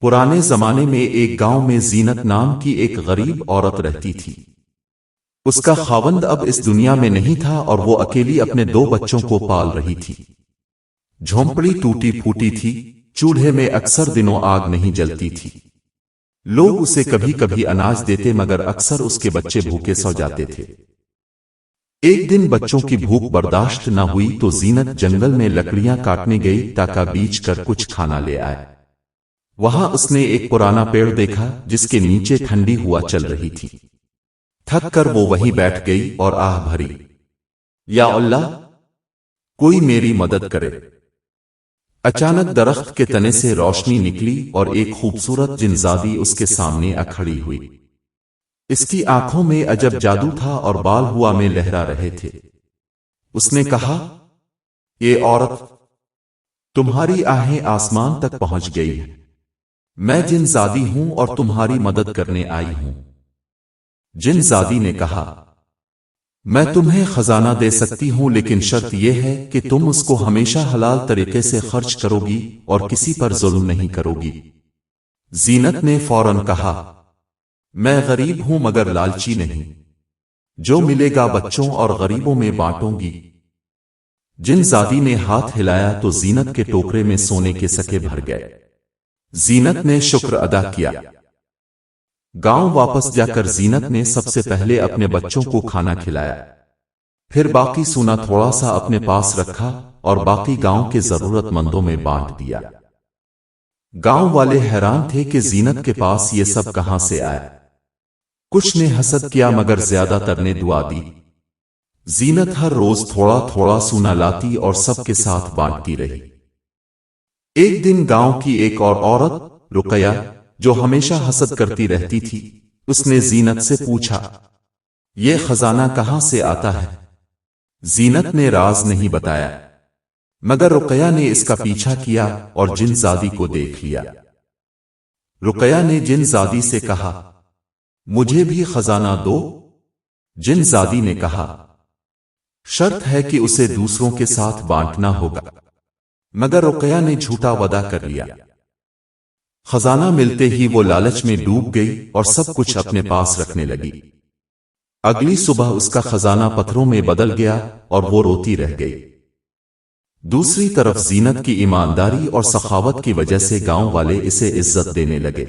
پرانے زمانے میں ایک گاؤں میں زینت نام کی ایک غریب عورت رہتی تھی۔ اس کا خاوند اب اس دنیا میں نہیں تھا اور وہ اکیلی اپنے 2 بچوں کو پال رہی تھی۔ جھونپڑی ٹوٹی پھوٹی تھی، چولہے میں اکثر دنوں آگ نہیں جلتی تھی۔ لوگ اسے کبھی کبھی اناج دیتے مگر اکثر اس کے بچے بھوکے سو جاتے تھے۔ ایک دن بچوں کی بھوک برداشت نہ ہوئی تو زینت جنگل میں لکڑیاں کاٹنے گئی تاکہ بیچ کر کچھ کھانا لے آئے۔ وہاں اس نے ایک پرانا پیڑ دیکھا جس کے نیچے ٹھنڈی ہوا چل رہی تھی۔ تھک کر وہ وہیں بیٹھ گئی اور آہ بھری، یا اللہ، کوئی میری مدد کرے۔ اچانک درخت کے تنے سے روشنی نکلی اور ایک خوبصورت جنزادی اس کے سامنے کھڑی ہوئی۔ اس کی آنکھوں میں عجب جادو تھا اور بال ہوا میں لہرا رہے تھے۔ اس نے کہا، اے عورت، تمہاری آہیں آسمان تک پہنچ گئی ہیں۔ میں جن زادی ہوں اور تمہاری مدد کرنے آئی ہوں۔ جن زادی نے کہا، میں تمہیں خزانہ دے سکتی ہوں لیکن شرط یہ ہے کہ تم اس کو ہمیشہ حلال طریقے سے خرچ کرو گی اور کسی پر ظلم نہیں کرو گی۔ زینت نے فوراً کہا، میں غریب ہوں مگر لالچی نہیں، جو ملے گا بچوں اور غریبوں میں بانٹوں گی۔ جن زادی نے ہاتھ ہلایا تو زینت کے ٹوکرے میں سونے کے سکے بھر گئے۔ زینت نے شکر ادا کیا۔ گاؤں واپس جا کر زینت نے سب سے پہلے اپنے بچوں کو کھانا کھلایا، پھر باقی سونا تھوڑا سا اپنے پاس رکھا اور باقی گاؤں کے ضرورت مندوں میں بانٹ دیا۔ گاؤں والے حیران تھے کہ زینت کے پاس یہ سب کہاں سے آیا۔ کچھ نے حسد کیا مگر زیادہ تر نے دعا دی۔ زینت ہر روز تھوڑا تھوڑا سونا لاتی اور سب کے ساتھ بانٹتی رہی۔ ایک دن گاؤں کی ایک اور عورت، رقیہ، جو ہمیشہ حسد کرتی رہتی تھی، اس نے زینت سے پوچھا، یہ خزانہ کہاں سے آتا ہے؟ زینت نے راز نہیں بتایا، مگر رقیہ نے اس کا پیچھا کیا اور جن زادی کو دیکھ لیا۔ رقیہ نے جن زادی سے کہا، مجھے بھی خزانہ دو۔ جن زادی نے کہا، شرط ہے کہ اسے دوسروں کے ساتھ بانٹنا ہوگا، مگر رقیہ نے جھوٹا وعدہ کر لیا۔ خزانہ ملتے ہی وہ لالچ میں ڈوب گئی اور سب کچھ اپنے پاس رکھنے لگی۔ اگلی صبح اس کا خزانہ پتھروں میں بدل گیا اور وہ روتی رہ گئی۔ دوسری طرف زینت کی ایمانداری اور سخاوت کی وجہ سے گاؤں والے اسے عزت دینے لگے۔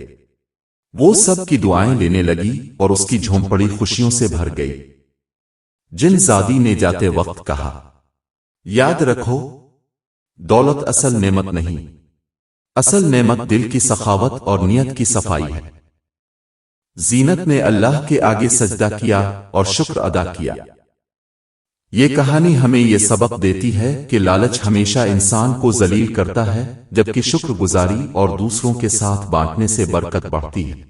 وہ سب کی دعائیں لینے لگی اور اس کی جھونپڑی خوشیوں سے بھر گئی۔ جن زادی نے جاتے وقت کہا، یاد رکھو، دولت اصل نعمت نہیں، اصل نعمت دل کی سخاوت اور نیت کی صفائی ہے۔ زینت نے اللہ کے آگے سجدہ کیا اور شکر ادا کیا۔ یہ کہانی ہمیں یہ سبق دیتی ہے کہ لالچ ہمیشہ انسان کو ذلیل کرتا ہے، جبکہ شکر گزاری اور دوسروں کے ساتھ بانٹنے سے برکت بڑھتی ہے۔